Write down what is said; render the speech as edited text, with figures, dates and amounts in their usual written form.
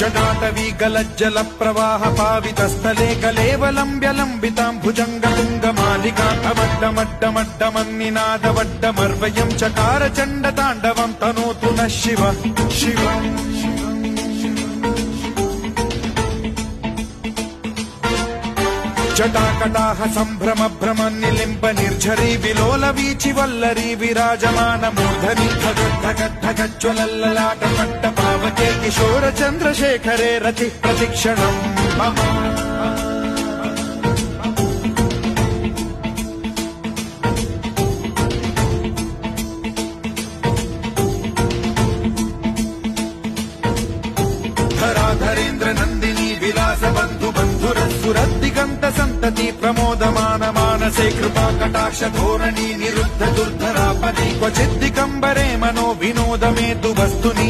जटाटवी गलज्जल प्रवाह पावितस्थले कलेवलम्ब्यलम्बितां भुजङ्गतुङ्गमालिकान्तमड्डमड्डमड्डमन्निनादवड्डमर्वयं चकार चण्डताण्डवं तनोतु नः शिव शिव जटाकटाह सम्भ्रम भ्रम निलिम्ब निर्झरी विलोल वीचि वल्लरी विराजमान मूर्धनि धगद्धगद्धगज्ज्वलल्ललाट पट्ट पावके किशोर चन्द्रशेखरे रति प्रतिक्षणम् मम धराधरेन्द्र नन्दिनी विलास बन्धु बन्धुरसुरद्दिगन्त सन्तति प्रमोदमान मानसे कृपा कटाक्ष धोरणी निरुद्ध दुर्धरापति क्वचिद्दिगम्बरे मनो विनोद मे तु वस्तुनि